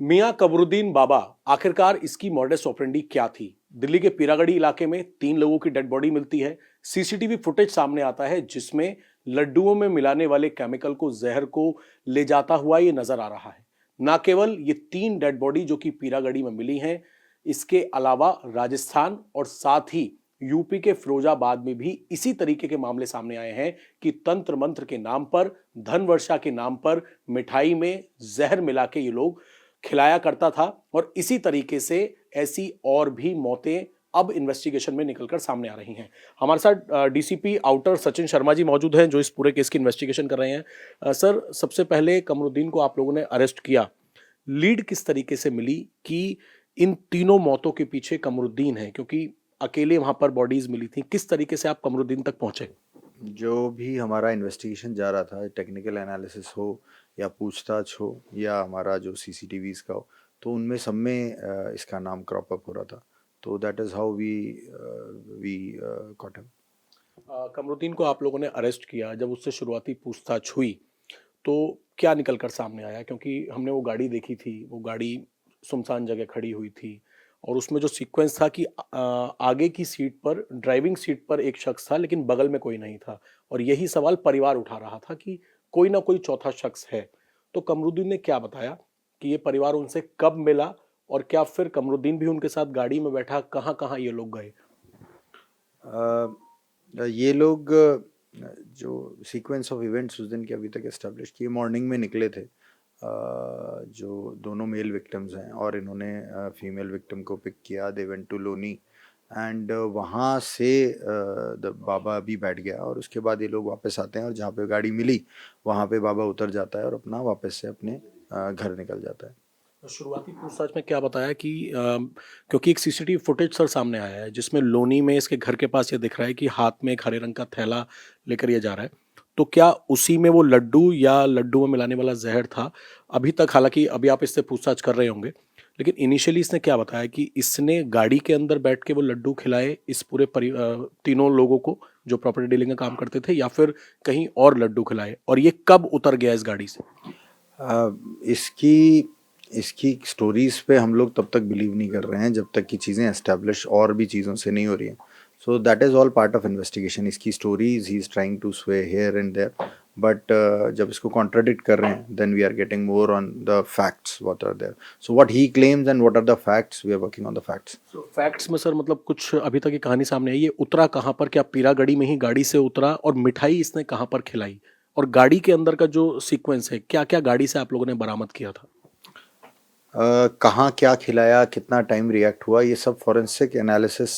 मियां कमरुद्दीन बाबा, आखिरकार इसकी modus operandi क्या थी? दिल्ली के पीरागढ़ी इलाके में 3 लोगों की डेड बॉडी मिलती है। सीसीटीवी फुटेज सामने आता है जिसमें लड्डुओं में मिलाने वाले केमिकल को, जहर को ले जाता हुआ ये नजर आ रहा है। ना केवल ये 3 डेड बॉडी जो कि पीरागढ़ी में मिली हैं, इसके अलावा राजस्थान और साथ ही यूपी के फिरोजाबाद में भी इसी तरीके के मामले सामने आए हैं कि तंत्र मंत्र के नाम पर, धन वर्षा के नाम पर मिठाई में जहर मिला के ये लोग खिलाया करता था। और इसी तरीके से ऐसी और भी मौतें अब इन्वेस्टिगेशन में निकलकर सामने आ रही हैं। हमारे साथ डीसीपी आउटर सचिन शर्मा जी मौजूद हैं जो इस पूरे केस की इन्वेस्टिगेशन कर रहे हैं। सर, सबसे पहले कमरुद्दीन को आप लोगों ने अरेस्ट किया, लीड किस तरीके से मिली कि इन तीनों मौतों के पीछे कमरुद्दीन है, क्योंकि अकेले वहां पर बॉडीज मिली थी? किस तरीके से आप कमरुद्दीन तक पहुंचे? जो भी हमारा इन्वेस्टिगेशन जा रहा था, टेक्निकल एनालिसिस हो या पूछताछ हो या हमारा जो सीसीटीवीज का हो, तो उनमें सब में इसका नाम क्रॉप अप हो रहा था। तो that is how we caught him. Kamruddin को आप लोगों ने अरेस्ट किया, जब उससे शुरुआती पूछताछ हुई तो क्या निकल कर सामने आया? क्योंकि हमने वो गाड़ी देखी थी, वो गाड़ी सुनसान जगह खड़ी हुई थी और उसमें जो सीक्वेंस था कि आगे की सीट पर, ड्राइविंग सीट पर एक शख्स था लेकिन बगल में कोई नहीं था। और यही सवाल परिवार उठा रहा था कि कोई ना कोई चौथा शख्स है। तो कमरुद्दीन ने क्या बताया कि ये परिवार उनसे कब मिला और क्या फिर कमरुद्दीन भी उनके साथ गाड़ी में बैठा? कहाँ कहाँ ये लोग गए? ये लोग जो सीक्वेंस ऑफ इवेंट्स उस दिन के अभी तक एस्टेब्लिश किए, मॉर्निंग में निकले थे। जो दोनों मेल विक्टिम्स हैं और इन्होंने फीमेल विक्टिम को पिक किया। They went to Loni and वहाँ से बाबा भी बैठ गया और उसके बाद ये लोग वापस आते हैं और जहाँ पे गाड़ी मिली वहाँ पे बाबा उतर जाता है और अपना वापस से अपने घर निकल जाता है। शुरुआती पूछताछ में क्या बताया कि क्योंकि एक सीसीटीवी फुटेज सर सामने आया है जिसमें लोनी में इसके घर के पास ये दिख रहा है कि हाथ में एक हरे रंग का थैला लेकर ये जा रहा है। तो क्या उसी में वो लड्डू या लड्डू में मिलाने वाला जहर था? अभी तक, हालांकि अभी आप इससे पूछताछ कर रहे होंगे, लेकिन इनिशियली इसने क्या बताया कि इसने गाड़ी के अंदर बैठ के वो लड्डू खिलाए इस पूरे तीनों लोगों को जो प्रॉपर्टी डीलिंग का काम करते थे, या फिर कहीं और लड्डू खिलाए? और ये कब उतर गया इस गाड़ी से? इसकी इसकी स्टोरीज पे हम लोग तब तक बिलीव नहीं कर रहे हैं जब तक कि चीज़ें एस्टेब्लिश और भी चीज़ों से नहीं हो रही हैं। So that is all part of investigation. इसकी stories he is trying to sway here and there, but जब इसको कॉन्ट्राडिक्ट कर रहे हैं then we are getting more on the facts what are there. So what he claims and what are the facts, we are working on the facts. Facts में sir, मतलब कुछ अभी तक ये कहानी सामने आई, ये उतरा कहाँ पर? क्या पीरागढ़ी में ही गाड़ी से उतरा? और मिठाई इसने कहाँ पर खिलाई? और गाड़ी के अंदर का जो सीक्वेंस है, क्या क्या गाड़ी से आप लोगों ने बरामद किया था? कहाँ क्या खिलाया, कितना टाइम रिएक्ट हुआ, ये सब फॉरेंसिक एनालिसिस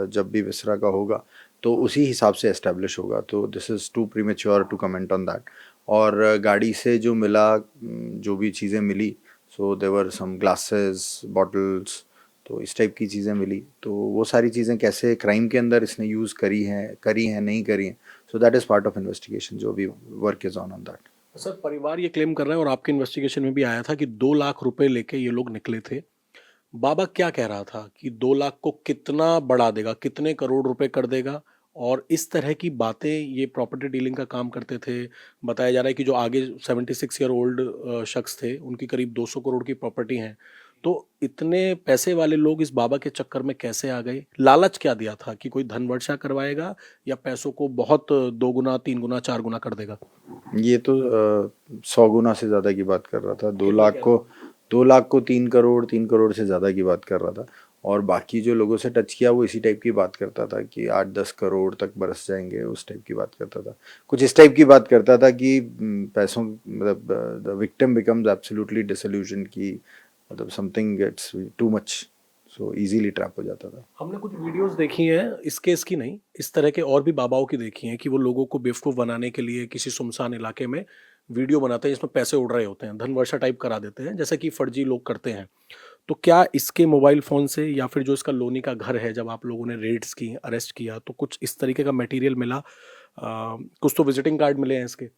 जब भी विसरा का होगा तो उसी हिसाब से एस्टेब्लिश होगा। तो this is too premature to comment on that. और गाड़ी से जो मिला, जो भी चीज़ें मिली, सो देवर सम ग्लासेस, बॉटल्स, तो इस टाइप की चीज़ें मिली। तो वो सारी चीज़ें कैसे क्राइम के अंदर इसने यूज़ करी हैं नहीं करी हैं, so that is part of investigation जो भी work is on that. Sir, परिवार ये क्लेम कर रहा है और आपके इन्वेस्टिगेशन में भी आया था कि 2 लाख रुपए लेके ये लोग निकले थे। बाबा क्या कह रहा था कि 2 लाख को कितना बढ़ा देगा, कितने करोड़ रुपए कर देगा? और इस तरह की बातें, ये प्रॉपर्टी डीलिंग का काम करते थे। बताया जा रहा है कि जो आगे 76 ईयर ओल्ड शख्स थे, उनकी करीब 200 करोड़ की प्रॉपर्टी है। तो इतने पैसे वाले लोग इस बाबा के चक्कर में कैसे आ गए? लालच क्या दिया था कि कोई धन वर्षा करवाएगा या पैसों को बहुत 2 गुना, 3 गुना, 4 गुना कर देगा? ये तो 100 गुना से ज़्यादा की बात कर रहा था। दो कितना लाख कह को रहे थे? 2 लाख को 3 करोड़, 3 करोड़ से ज़्यादा की बात कर रहा था। और बाकी जो लोगों से टच किया वो इसी टाइप की बात करता था कि 8-10 करोड़ तक बरस जाएंगे, उस टाइप की बात करता था। कुछ इस टाइप की बात करता था कि पैसों, मतलब the victim becomes absolutely disillusion, की मतलब something gets too much, so easily trap हो जाता था। हमने कुछ वीडियोस देखी हैं, इस केस की नहीं, इस तरह के और भी बाबाओं की देखी हैं कि वो लोगों को बेवकूफ़ बनाने के लिए किसी सुनसान इलाके में वीडियो बनाते हैं जिसमें पैसे उड़ रहे होते हैं, धन वर्षा टाइप करा देते हैं, जैसे कि फर्जी लोग करते हैं। तो क्या इसके मोबाइल फ़ोन से या फिर जो इसका लोनी का घर है, जब आप लोगों ने रेड्स की, अरेस्ट किया, तो कुछ इस तरीके का मटेरियल मिला? कुछ तो विजिटिंग कार्ड मिले हैं इसके,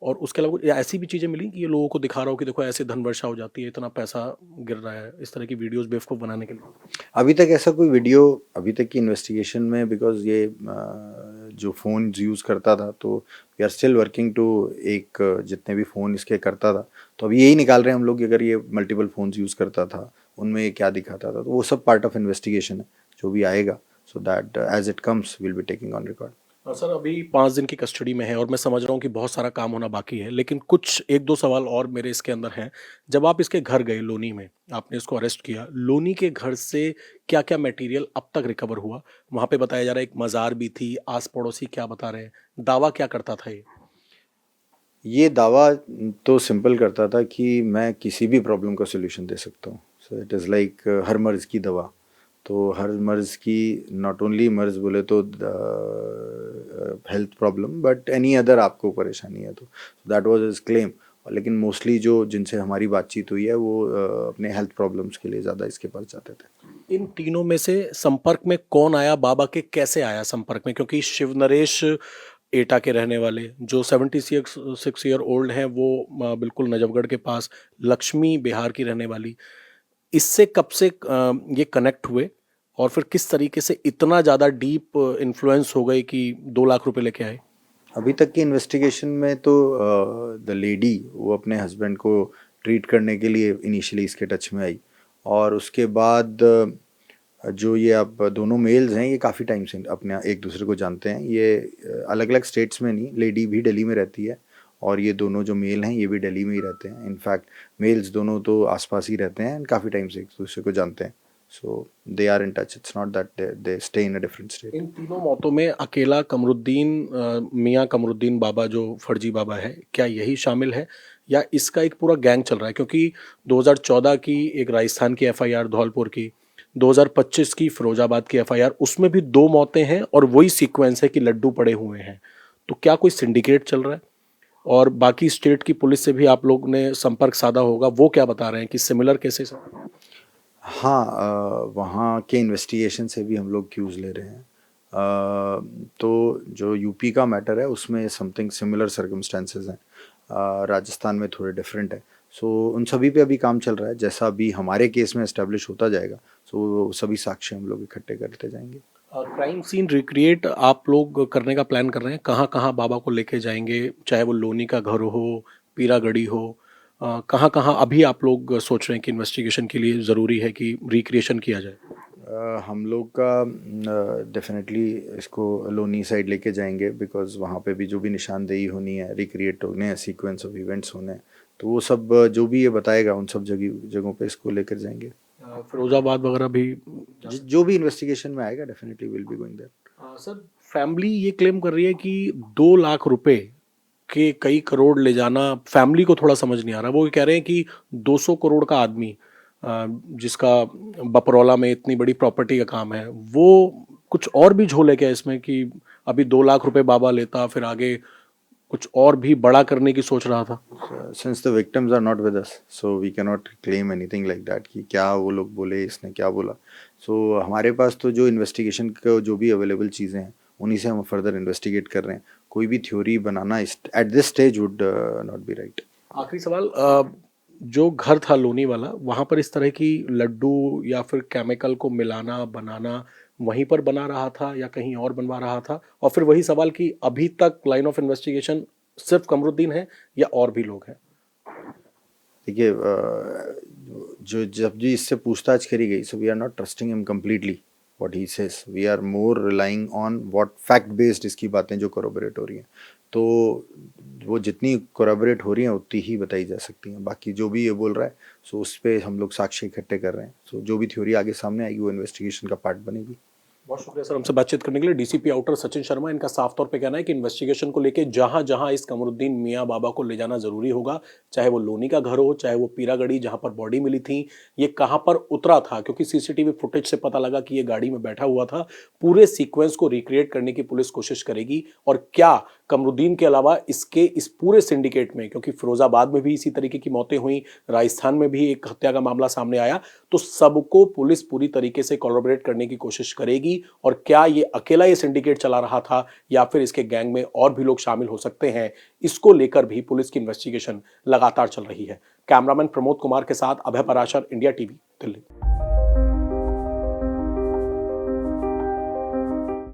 और उसके अलावा या ऐसी भी चीज़ें मिली कि ये लोगों को दिखा रहा हो कि देखो ऐसे धन वर्षा हो जाती है, इतना पैसा गिर रहा है, इस तरह की वीडियोस बेवकूफ़ बनाने के लिए? अभी तक ऐसा कोई वीडियो, अभी तक की इन्वेस्टिगेशन में, बिकॉज ये जो फ़ोन्स यूज़ करता था, तो we are still working to एक जितने भी फ़ोन इसके करता था, तो अभी यही निकाल रहे हैं हम लोग कि अगर ये मल्टीपल फ़ोन्स यूज़ करता था, उनमें ये क्या दिखाता था, तो वो सब पार्ट ऑफ इन्वेस्टिगेशन है जो भी आएगा, so that as it comes will be taking on record. Sir अभी 5 दिन की कस्टडी में है और मैं समझ रहा हूँ कि बहुत सारा काम होना बाकी है, लेकिन कुछ 1-2 सवाल और मेरे इसके अंदर हैं। जब आप इसके घर गए लोनी में, आपने इसको अरेस्ट किया, लोनी के घर से क्या-क्या मटेरियल अब तक रिकवर हुआ? वहाँ पे बताया जा रहा है एक मज़ार भी थी, आस-पड़ोसी क्या बता रहे हैं? दावा क्या करता था ये? ये दावा तो सिंपल करता था कि मैं किसी भी प्रॉब्लम का सॉल्यूशन दे सकता हूँ, सो इट इज़ लाइक हर मर्ज़ की दवा। तो हर मर्ज़ की, नॉट ओनली मर्ज़ बोले तो health problem, but any other आपको परेशानी है तो दैट वाज हिज क्लेम। लेकिन मोस्टली जो जिनसे हमारी बातचीत हुई है वो अपने हेल्थ प्रॉब्लम्स के लिए ज़्यादा इसके पास जाते थे। इन तीनों में से संपर्क में कौन आया बाबा के, कैसे आया संपर्क में? क्योंकि शिव नरेश एटा के रहने वाले जो 76 ईयर ओल्ड हैं वो बिल्कुल नजफगढ़ के पास, लक्ष्मी बिहार की रहने वाली, इससे कब से ये कनेक्ट हुए और फिर किस तरीके से इतना ज़्यादा डीप इन्फ्लुएंस हो गए कि 2 लाख रुपए लेके आए? अभी तक की इन्वेस्टिगेशन में तो द लेडी वो अपने हस्बैंड को ट्रीट करने के लिए इनिशियली इसके टच में आई, और उसके बाद जो ये अब दोनों मेल्स हैं ये काफ़ी टाइम से अपने एक दूसरे को जानते हैं। ये अलग अलग स्टेट्स में नहीं, लेडी भी दिल्ली में रहती है और ये दोनों जो मेल हैं ये भी दिल्ली में ही रहते हैं। इनफैक्ट मेल्स दोनों तो आसपास ही रहते हैं, काफ़ी टाइम से एक दूसरे को जानते हैं। So they are in touch, it's not that they stay in a different state. इन तीनों मौतों में अकेला कमरुद्दीन मियाँ कमरुद्दीन बाबा जो फर्जी बाबा है, क्या यही शामिल है या इसका एक पूरा गैंग चल रहा है? क्योंकि 2014 की एक राजस्थान की एफआईआर धौलपुर की, 2025 की फिरोजाबाद की एफआईआर, उसमें भी 2 मौतें हैं और वही सीक्वेंस है कि लड्डू पड़े हुए हैं। तो क्या कोई सिंडिकेट चल रहा है? और बाकी स्टेट की पुलिस से भी आप लोग ने संपर्क साधा होगा, वो क्या बता रहे हैं कि सिमिलर केसेस हैं? हाँ, वहाँ के इन्वेस्टिगेशन से भी हम लोग क्यूज़ ले रहे हैं। तो जो यूपी का मैटर है उसमें समथिंग सिमिलर सर्कमस्टेंसेस हैं, राजस्थान में थोड़े डिफरेंट है। सो उन सभी पे अभी काम चल रहा है, जैसा अभी हमारे केस में एस्टेब्लिश होता जाएगा सो सभी साक्ष्य हम लोग इकट्ठे करते जाएंगे। क्राइम सीन रिक्रिएट आप लोग करने का प्लान कर रहे हैं? कहाँ कहाँ बाबा को लेके जाएंगे, चाहे वो लोनी का घर हो, पीरागढ़ी हो, कहाँ कहाँ अभी आप लोग सोच रहे हैं कि इन्वेस्टिगेशन के लिए ज़रूरी है कि रिक्रिएशन किया जाए? हम लोग का डेफिनेटली इसको लोनी साइड लेके जाएंगे, बिकॉज़ वहाँ पे भी जो भी निशानदेही होनी है, रिक्रिएट होने हैं, सीक्वेंस ऑफ इवेंट्स होने हैं, तो वो सब जो भी ये बताएगा उन सब जगहों पे इसको लेकर जाएंगे। फिरोजाबाद वगैरह भी जो भी इन्वेस्टिगेशन में आएगा definitely will be going there. Sir family ये क्लेम कर रही है कि 2 लाख रुपए के कई करोड़ ले जाना फैमिली को थोड़ा समझ नहीं आ रहा। वो ये कह रहे हैं कि 200 करोड़ का आदमी जिसका बपरौला में इतनी बड़ी प्रॉपर्टी का काम है, वो कुछ और भी झोल है क्या इसमें कि अभी 2 लाख रुपए बाबा लेता फिर आगे कुछ और भी बड़ा करने की सोच रहा था? Since the victims are not with us so we can not claim anything like that कि क्या वो लोग बोले, इसने क्या बोला। सो हमारे पास तो जो इन्वेस्टिगेशन का जो भी अवेलेबल चीज़ें हैं उन्हीं से हम फर्दर इन्वेस्टिगेट कर रहे हैं। कोई भी theory banana at this stage would not be right. आखिरी सवाल, जो घर था लोनी वाला, वहां पर इस तरह की लड्डू या फिर केमिकल को मिलाना बनाना वहीं पर बना रहा था या कहीं और बनवा रहा था? और फिर वही सवाल कि अभी तक लाइन ऑफ इन्वेस्टिगेशन सिर्फ कमरुद्दीन है या और भी लोग हैं? देखिए, जो जब भी इससे पूछताछ करी गई, so we are not trusting him completely what he says, we are more relying on what fact based इसकी बातें जो कोरोबरेट हो रही हैं। तो वो जितनी कोरोबरेट हो रही हैं उतनी ही बताई जा सकती हैं। बाकी जो भी ये बोल रहा है सो उस पर हम लोग साक्ष्य इकट्ठे कर रहे हैं। सो जो भी थ्योरी आगे सामने आएगी वो इन्वेस्टिगेशन का पार्ट बनेगी। बहुत शुक्रिया सर हमसे बातचीत करने के लिए। डीसीपी आउटर सचिन शर्मा, इनका साफ तौर पे कहना है कि इन्वेस्टिगेशन को लेके जहां जहां इस कमरुद्दीन मियां बाबा को ले जाना जरूरी होगा, चाहे वो लोनी का घर हो, चाहे वो पीरागढ़ी जहां पर बॉडी मिली थी, ये कहां पर उतरा था, क्योंकि सीसीटीवी फुटेज से पता लगा कि ये गाड़ी में बैठा हुआ था, पूरे सीक्वेंस को रिक्रिएट करने की पुलिस कोशिश करेगी। और क्या कमरुद्दीन के अलावा इसके इस पूरे सिंडिकेट में, क्योंकि फिरोजाबाद में भी इसी तरीके की मौतें हुई, राजस्थान में भी एक हत्या का मामला सामने आया, तो सबको पुलिस पूरी तरीके से कोलैबोरेट करने की कोशिश करेगी। और क्या ये अकेला ये सिंडिकेट चला रहा था या फिर इसके गैंग में और भी लोग शामिल हो सकते हैं, इसको लेकर भी पुलिस की इन्वेस्टिगेशन लगातार चल रही है। कैमरामैन प्रमोद कुमार के साथ अभय पराशर, इंडिया टीवी, दिल्ली।